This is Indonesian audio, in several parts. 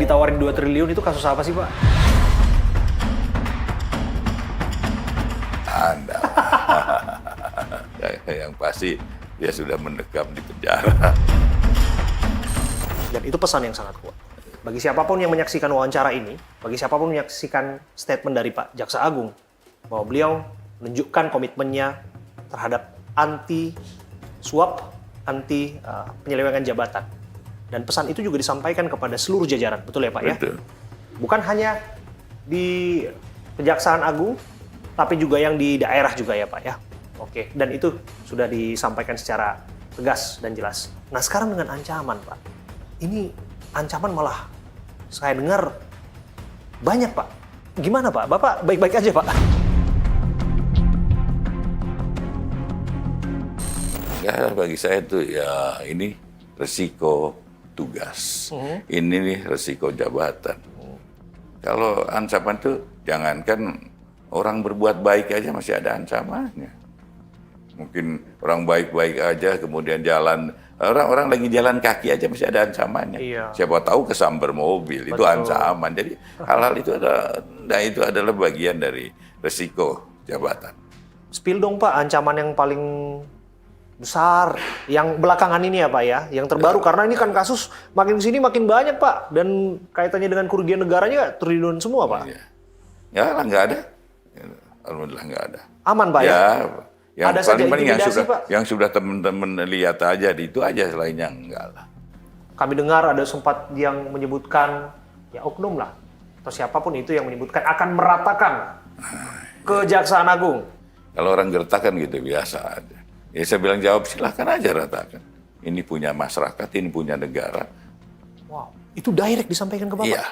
ditawarin 2 triliun itu kasus apa sih, Pak? Anda. Yang pasti dia sudah mendekam di penjara. Dan itu pesan yang sangat kuat. Bagi siapapun yang menyaksikan wawancara ini, bagi siapapun menyaksikan statement dari Pak Jaksa Agung, bahwa beliau menunjukkan komitmennya terhadap anti suap, anti penyelewengan jabatan. Dan pesan itu juga disampaikan kepada seluruh jajaran, betul ya Pak ya? Betul. Bukan hanya di Kejaksaan Agung, tapi juga yang di daerah juga ya Pak ya? Oke, dan itu sudah disampaikan secara tegas dan jelas. Nah sekarang dengan ancaman Pak, ini ancaman malah saya dengar banyak Pak. Gimana Pak? Bapak baik-baik aja Pak? Ya bagi saya itu ya ini resiko tugas. Ini nih resiko jabatan. Kalau ancaman itu jangankan orang berbuat baik aja masih ada ancamannya. Mungkin orang baik-baik aja kemudian jalan, orang lagi jalan kaki aja masih ada ancamannya. Iya. Siapa tahu kesambar mobil, itu ancaman. Jadi hal-hal itu adalah bagian dari resiko jabatan. Spill dong Pak, ancaman yang paling besar, yang belakangan ini ya Pak ya, yang terbaru. Karena ini kan kasus makin kesini makin banyak Pak, dan kaitannya dengan kerugian negaranya triliun semua Pak. Iya. Ya lah nggak ada, alhamdulillah nggak ada. Aman Pak ya? Yang Ada saja paling intimidasi, Pak. yang sudah teman-teman lihat aja itu aja, selainnya enggak lah. Kami dengar ada sempat yang menyebutkan, ya oknum lah, atau siapapun itu yang menyebutkan akan meratakan Kejaksaan Agung. Kalau orang gertakan gitu biasa aja. Ya saya bilang jawab silahkan aja ratakan. Ini punya masyarakat, ini punya negara. Wow, itu direct disampaikan ke Bapak? Iya.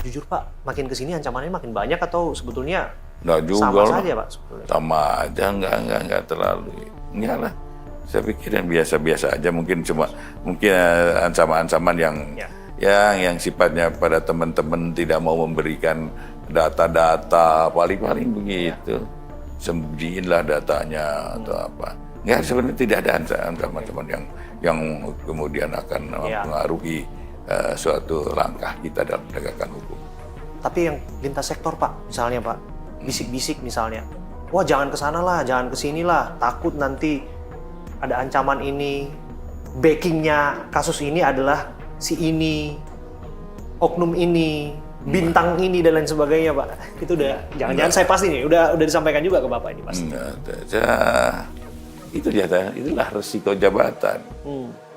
Jujur Pak, makin kesini ancamannya makin banyak atau sebetulnya Nggak juga sama lah. saja Pak sebetulnya? Sama aja, enggak terlalu. Enggak lah. Saya pikir yang biasa-biasa aja, mungkin ancaman-ancaman yang sifatnya pada teman-teman tidak mau memberikan data-data, paling-paling begitu. Sembunyiinlah datanya atau apa. Enggak, sebenarnya tidak ada ancaman-ancaman yang kemudian akan mempengaruhi suatu langkah kita dalam penegakan hukum. Tapi yang lintas sektor Pak, misalnya Pak, bisik-bisik misalnya, wah jangan ke sana lah, jangan ke sini lah, takut nanti ada ancaman ini, backingnya kasus ini adalah si ini, oknum ini, bintang ini dan lain sebagainya Pak. Itu udah, jangan-jangan saya pasti nih, udah disampaikan juga ke Bapak ini pasti. Itu dia, itulah resiko jabatan.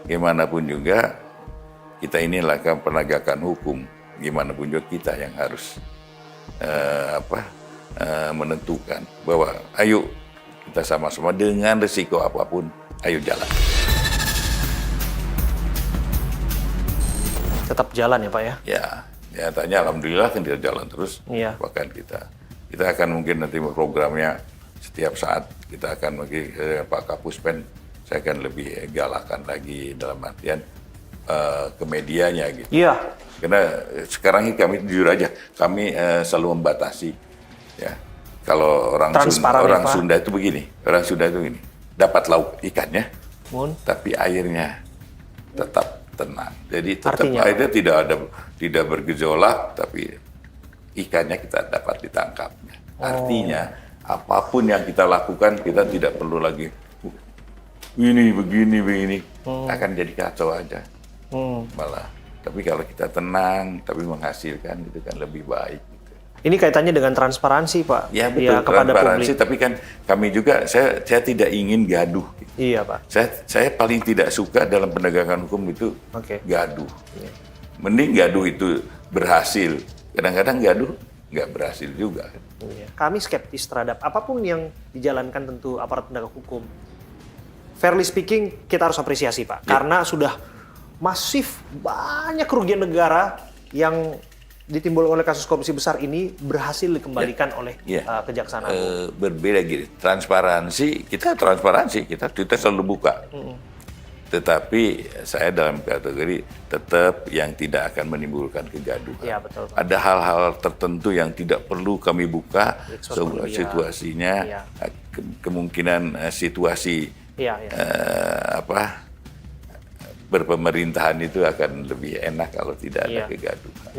Gimana pun juga kita ini lakukan penegakan hukum. Gimana pun juga kita yang harus menentukan bahwa ayo kita sama-sama dengan resiko apapun, ayo jalan. Tetap jalan ya Pak ya? Ya, nyatanya alhamdulillah kan kita jalan terus. Iya. Bahkan kita akan mungkin nanti programnya setiap saat kita akan Pak Kapuspen, saya akan lebih galakan lagi dalam artian ke medianya gitu. Iya. Karena sekarang ini kami jujur aja, kami selalu membatasi. Ya, kalau orang Sunda itu begini, dapat lauk ikannya, tapi airnya tetap tenang. Jadi tetap airnya tidak bergejolak, tapi ikannya kita dapat ditangkapnya. Artinya apapun yang kita lakukan, kita tidak perlu lagi begini, akan jadi kacau aja. Malah, tapi kalau kita tenang, tapi menghasilkan itu kan lebih baik. Gitu. Ini kaitannya dengan transparansi Pak. Ya betul, ya, kepada transparansi, publik. Tapi kan kami juga, saya tidak ingin gaduh. Gitu. Iya Pak. Saya paling tidak suka dalam penegakan hukum itu gaduh. Iya. Mending gaduh itu berhasil. Kadang-kadang gaduh nggak berhasil juga. Iya. Kami skeptis terhadap apapun yang dijalankan tentu aparat penegak hukum. Fairly speaking, kita harus apresiasi Pak. Ya. Karena sudah masif banyak kerugian negara yang ditimbul oleh kasus korupsi besar ini berhasil dikembalikan oleh Kejaksaan Agung. Berbeda gitu. Transparansi, kita selalu buka. Tetapi saya dalam kategori tetap yang tidak akan menimbulkan kegaduhan. Ya, betul, Pak. Ada hal-hal tertentu yang tidak perlu kami buka, situasinya, kemungkinan situasi berpemerintahan itu akan lebih enak kalau tidak ada kegaduhan.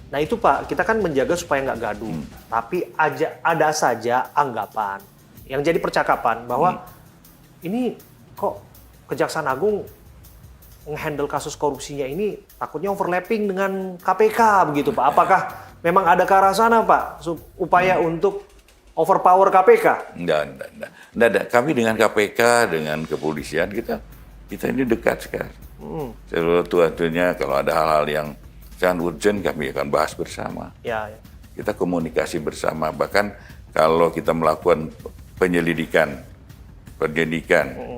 Nah itu Pak, kita kan menjaga supaya nggak gaduh. Tapi ada saja anggapan yang jadi percakapan bahwa ini kok Kejaksaan Agung nge-handle kasus korupsinya ini takutnya overlapping dengan KPK begitu Pak. Apakah memang ada ke arah sana Pak, upaya untuk overpower KPK? Enggak ada. Kami dengan KPK, dengan kepolisian, kita ini dekat sekali. Sesuatunya kalau ada hal-hal yang sangat urgent, kami akan bahas bersama. Ya. Kita komunikasi bersama. Bahkan kalau kita melakukan penyelidikan,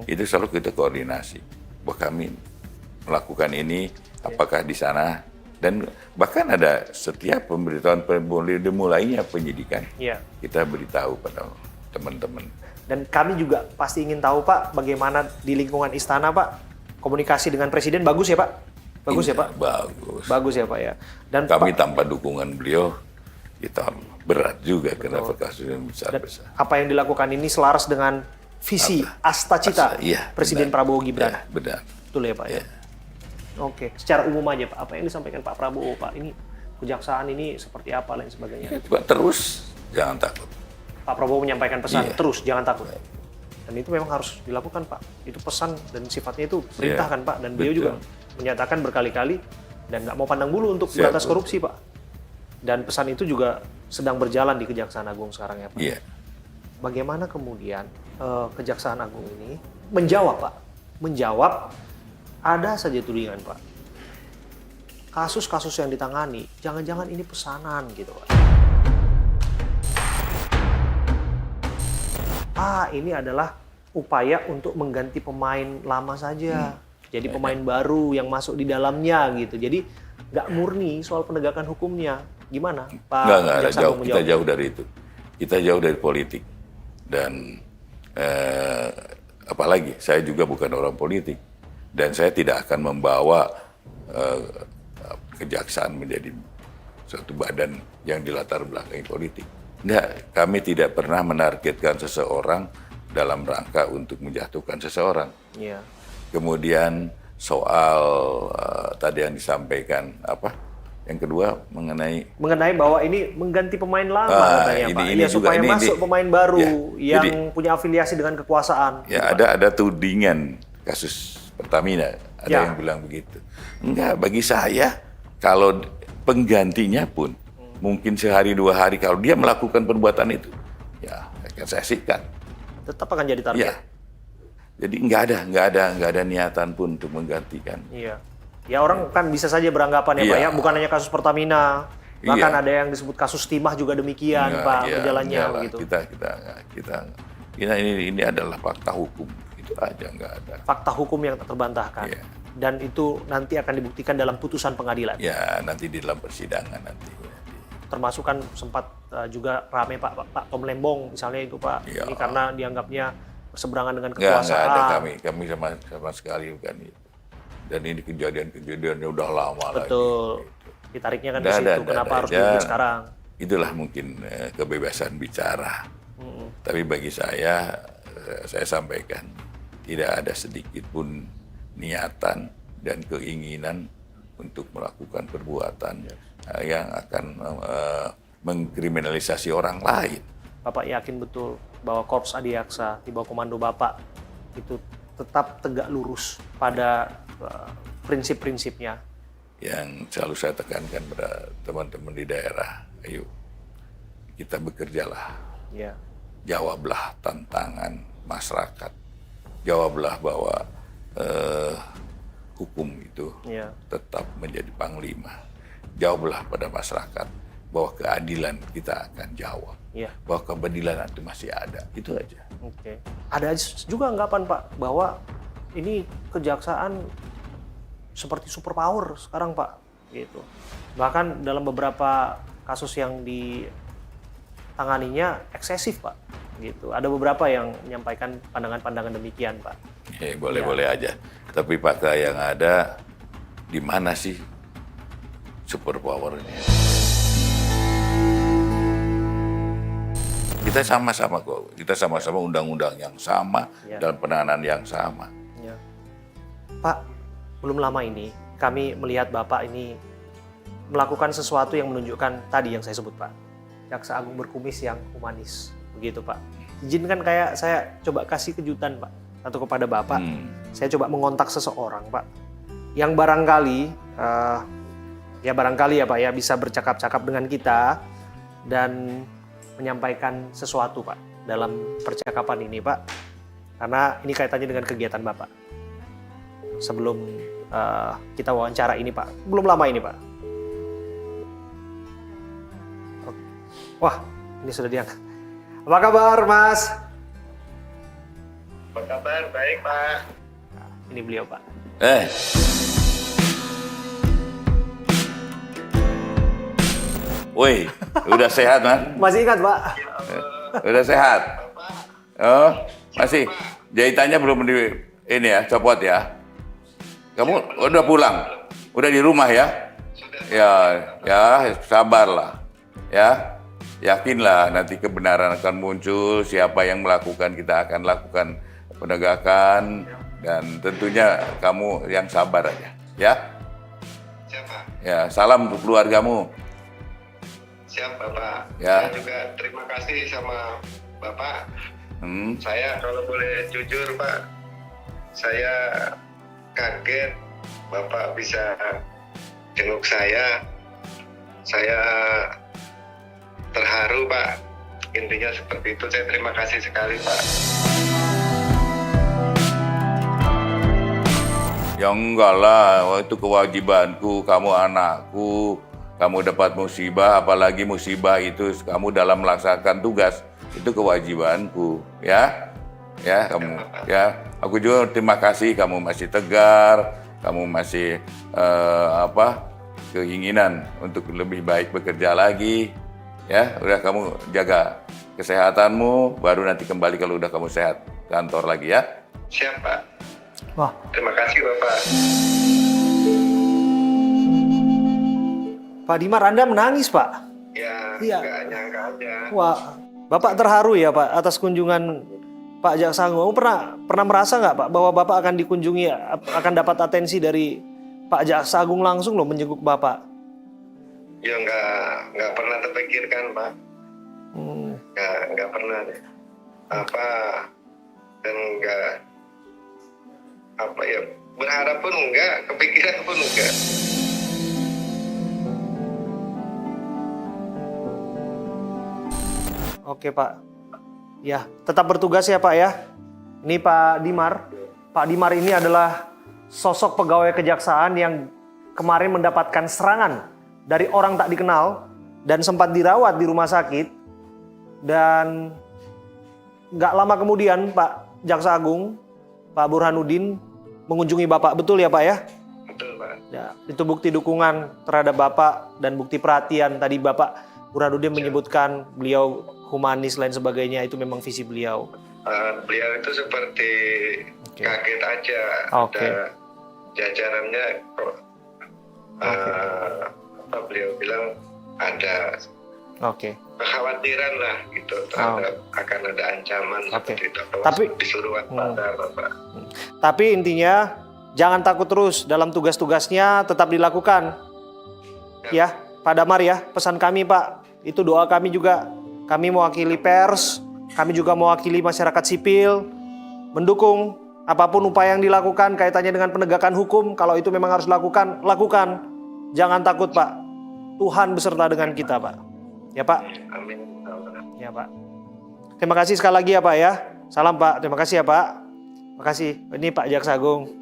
itu selalu kita koordinasi. Bahwa kami melakukan ini, apakah di sana, dan bahkan ada setiap pemberitahuan dimulainya penyidikan, kita beritahu pada teman-teman. Dan kami juga pasti ingin tahu Pak, bagaimana di lingkungan istana Pak, komunikasi dengan Presiden bagus ya Pak? Bagus ya Pak? Bagus ya Pak ya. Dan kami tanpa dukungan beliau, kita berat juga kenapa kasus yang besar-besar. Apa yang dilakukan ini selaras dengan visi Astacita Presiden Prabowo Gibran? Ya, benar. Betul ya Pak ya? Oke, secara umum aja Pak, apa yang disampaikan Pak Prabowo Pak, ini kejaksaan ini seperti apa lain sebagainya? Terus, jangan takut. Pak Prabowo menyampaikan pesan, terus jangan takut. Dan itu memang harus dilakukan Pak. Itu pesan dan sifatnya itu perintah kan Pak. Dan beliau juga menyatakan berkali-kali dan nggak mau pandang bulu untuk memberantas korupsi Pak. Dan pesan itu juga sedang berjalan di Kejaksaan Agung sekarang ya Pak. Bagaimana kemudian Kejaksaan Agung ini menjawab Pak? Menjawab ada saja tudingan Pak. Kasus-kasus yang ditangani, jangan-jangan ini pesanan gitu Pak. Ini adalah upaya untuk mengganti pemain lama saja. Jadi pemain baru yang masuk di dalamnya gitu. Jadi nggak murni soal penegakan hukumnya. Gimana Pak? Nggak jauh. Kita jauh dari itu. Kita jauh dari politik. Dan apalagi saya juga bukan orang politik. Dan saya tidak akan membawa kejaksaan menjadi suatu badan yang dilatar belakangi politik. Tidak, kami tidak pernah menargetkan seseorang dalam rangka untuk menjatuhkan seseorang. Kemudian soal tadi yang disampaikan yang kedua mengenai bahwa ini mengganti pemain lama katanya Pak. Ini supaya masuk pemain baru yang punya afiliasi dengan kekuasaan. Ya gitu, ada tudingan kasus Pertamina, ada yang bilang begitu. Enggak, bagi saya kalau penggantinya pun mungkin sehari 2 hari kalau dia melakukan perbuatan itu, ya akan saya sikat. Tetap akan jadi target. Jadi nggak ada niatan pun untuk menggantikan. Ya orang kan bisa saja beranggapan ya Pak ya, bukan hanya kasus Pertamina, bahkan ada yang disebut kasus timah juga demikian Pak berjalannya begitu. Ini adalah fakta hukum. Aja nggak ada. Fakta hukum yang tak terbantahkan. Dan itu nanti akan dibuktikan dalam putusan pengadilan. Ya, nanti di dalam persidangan nanti. Termasuk kan sempat juga rame Pak Tom Lembong misalnya itu Pak. Ini karena dianggapnya berseberangan dengan kekuasaan. Nggak ada kami sama sekali bukan itu. Dan ini kejadiannya udah lama lagi. Betul. Ditariknya kan ke situ. Kenapa harus dibuat sekarang? Itulah mungkin kebebasan bicara. Tapi bagi saya sampaikan, tidak ada sedikit pun niatan dan keinginan untuk melakukan perbuatan yang akan mengkriminalisasi orang lain. Bapak yakin betul bahwa Korps Adiaksa di bawah komando Bapak itu tetap tegak lurus pada prinsip-prinsipnya? Yang selalu saya tekankan pada teman-teman di daerah, ayo kita bekerjalah. Jawablah tantangan masyarakat. Jawablah bahwa hukum itu tetap menjadi panglima. Jawablah pada masyarakat bahwa keadilan kita akan jawab. Bahwa keadilan itu masih ada. Itu aja. Ada juga anggapan Pak bahwa ini kejaksaan seperti superpower sekarang Pak. Gitu. Bahkan dalam beberapa kasus yang ditanganinya eksesif Pak. Gitu. Ada beberapa yang menyampaikan pandangan-pandangan demikian, Pak. Boleh aja. Tapi fakta yang ada, di mana sih superpower ini? Kita sama-sama kok. Kita sama-sama undang-undang yang sama, dalam penanganan yang sama. Pak, belum lama ini kami melihat Bapak ini melakukan sesuatu yang menunjukkan tadi yang saya sebut, Pak. Jaksa Agung berkumis yang humanis. Begitu, Pak. Izinkan kayak saya coba kasih kejutan, Pak. Satu kepada Bapak. Saya coba mengontak seseorang, Pak. Yang barangkali, ya Pak ya, bisa bercakap-cakap dengan kita dan menyampaikan sesuatu, Pak, dalam percakapan ini, Pak. Karena ini kaitannya dengan kegiatan Bapak. Sebelum kita wawancara ini, Pak. Belum lama ini, Pak. Wah, ini sudah diangkat. Apa kabar, Mas? Apa kabar? Baik, Pak. Nah, ini beliau, Pak. Woi, udah sehat, Mas? Masih ingat, Pak? Udah sehat? Oh, masih. Jahitannya belum di ini ya, copot ya. Kamu udah pulang? Udah di rumah ya? Ya, sabarlah. Ya. Yakinlah nanti kebenaran akan muncul, siapa yang melakukan, kita akan lakukan penegakan, dan tentunya kamu yang sabar aja, ya. Siapa? Ya, salam untuk keluargamu. Siap, Bapak. Ya. Saya juga terima kasih sama Bapak. Saya kalau boleh jujur, Pak, saya kaget Bapak bisa jenguk saya. Saya terharu, Pak. Intinya seperti itu. Saya terima kasih sekali, Pak. Ya enggak lah, itu kewajibanku, kamu anakku, kamu dapat musibah, apalagi musibah itu kamu dalam melaksanakan tugas, itu kewajibanku, ya. Ya, kamu, ya. Aku juga terima kasih kamu masih tegar, kamu masih keinginan untuk lebih baik bekerja lagi. Ya, udah kamu jaga kesehatanmu, baru nanti kembali kalau udah kamu sehat kantor lagi ya. Siap, Pak. Wah. Terima kasih, Bapak. Pak Dimar, Anda menangis, Pak? Ya, Iya. nggak nyangka aja. Wah, Bapak terharu ya, Pak, atas kunjungan Pak Jaksa Agung. Pernah merasa nggak, Pak, bahwa Bapak akan dikunjungi, akan dapat atensi dari Pak Jaksa Agung langsung loh menjenguk Bapak? Ya nggak pernah terpikirkan, Pak. Nggak pernah deh. Dan berharap pun enggak, kepikiran pun enggak. Oke, Pak. Ya, tetap bertugas ya, Pak ya. Ini Pak Dimar. Pak Dimar ini adalah sosok pegawai kejaksaan yang kemarin mendapatkan serangan dari orang tak dikenal dan sempat dirawat di rumah sakit. Dan nggak lama kemudian Pak Jaksa Agung, Pak Burhanuddin mengunjungi Bapak. Betul ya, Pak ya? Betul, Pak. Ya, itu bukti dukungan terhadap Bapak dan bukti perhatian. Tadi Bapak Burhanuddin menyebutkan beliau humanis lain sebagainya, itu memang visi beliau. Beliau itu seperti kaget aja. Ada jajarannya kok beliau bilang ada kekhawatiran lah gitu terhadap akan ada ancaman seperti itu. Tapi disuruh waspada, Bapak. Tapi intinya jangan takut terus dalam tugas-tugasnya, tetap dilakukan. Ya, Pak Damar ya, pesan kami, Pak. Itu doa kami juga. Kami mewakili pers, kami juga mewakili masyarakat sipil, mendukung apapun upaya yang dilakukan kaitannya dengan penegakan hukum. Kalau itu memang harus lakukan, lakukan. Jangan takut, Pak. Tuhan beserta dengan kita, Pak. Ya, Pak. Amin. Ya, Pak. Terima kasih sekali lagi ya, Pak ya. Salam, Pak. Terima kasih ya, Pak. Terima kasih. Ini Pak Jaksa Agung.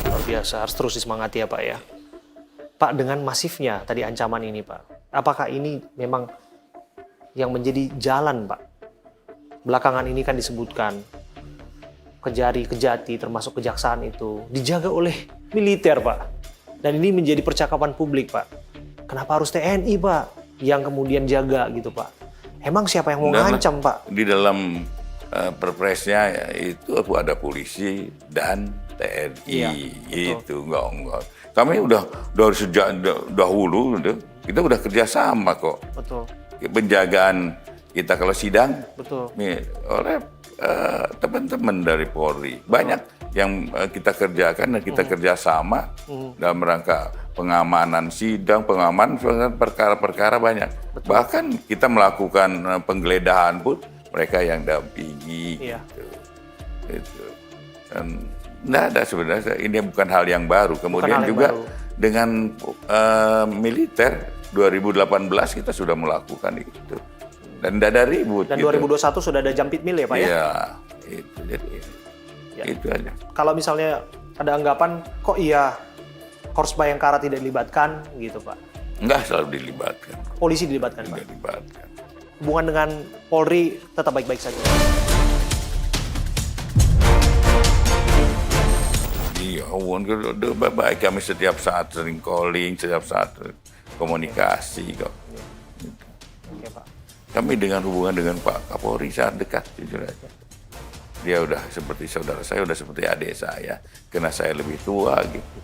Luar biasa, harus terus disemangati ya Pak ya. Pak, dengan masifnya tadi ancaman ini Pak, apakah ini memang yang menjadi jalan Pak? Belakangan ini kan disebutkan Kejati termasuk kejaksaan itu dijaga oleh militer Pak. Dan ini menjadi percakapan publik Pak. Kenapa harus TNI Pak yang kemudian jaga gitu Pak? Emang siapa yang mau ngancam Pak? Di dalam perpresnya ya, itu ada polisi dan TNI. Iya, itu enggak. Kami udah sejak dahulu kita udah kerjasama kok. Betul. Penjagaan kita kalau sidang oleh teman-teman dari Polri. Banyak yang kita kerjakan dan kita kerjasama dalam rangka pengamanan sidang, pengamanan perkara-perkara banyak. Betul. Bahkan kita melakukan penggeledahan pun mereka yang dampingi. Gitu. Dan nggak ada sebenarnya, ini bukan hal yang baru. Kemudian juga dengan militer 2018 kita sudah melakukan itu. Dan tidak ada ribut. Dan 2021 sudah ada Jampit Mil ya Pak ya? Iya, itu jadi itu aja. Kalau misalnya ada anggapan, kok iya Korps Bayangkara tidak dilibatkan gitu Pak? Enggak, selalu dilibatkan. Polisi dilibatkan Pak? Dilibatkan. Hubungan dengan Polri tetap baik-baik saja? Iya, hubungan baik, kami setiap saat sering calling, setiap saat komunikasi kok. Oke Pak. Kami dengan hubungan dengan Pak Kapolri sangat dekat, jujur aja. Dia udah seperti saudara saya, udah seperti adik saya, karena saya lebih tua gitu.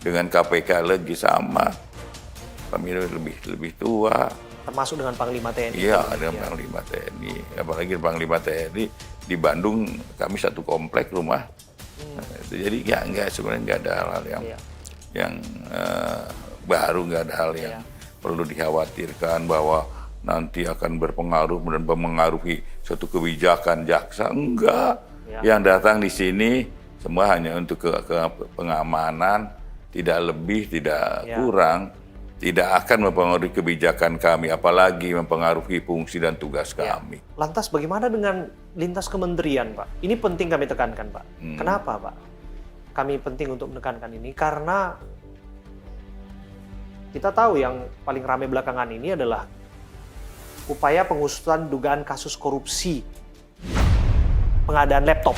Dengan KPK lagi sama, kami lebih tua. Termasuk dengan Panglima TNI. Iya, dengan Panglima TNI. Apalagi Panglima TNI di Bandung, kami satu komplek rumah. Jadi sebenarnya nggak ada hal yang baru, nggak ada hal yang perlu dikhawatirkan bahwa nanti akan berpengaruh dan memengaruhi suatu kebijakan jaksa. Enggak. Yang datang di sini semua hanya untuk ke pengamanan, tidak lebih, tidak kurang, tidak akan mempengaruhi kebijakan kami, apalagi mempengaruhi fungsi dan tugas kami. Lantas bagaimana dengan lintas kementerian Pak? Ini penting kami tekankan Pak. Kenapa Pak? Kami penting untuk menekankan ini karena kita tahu yang paling ramai belakangan ini adalah upaya pengusutan dugaan kasus korupsi pengadaan laptop.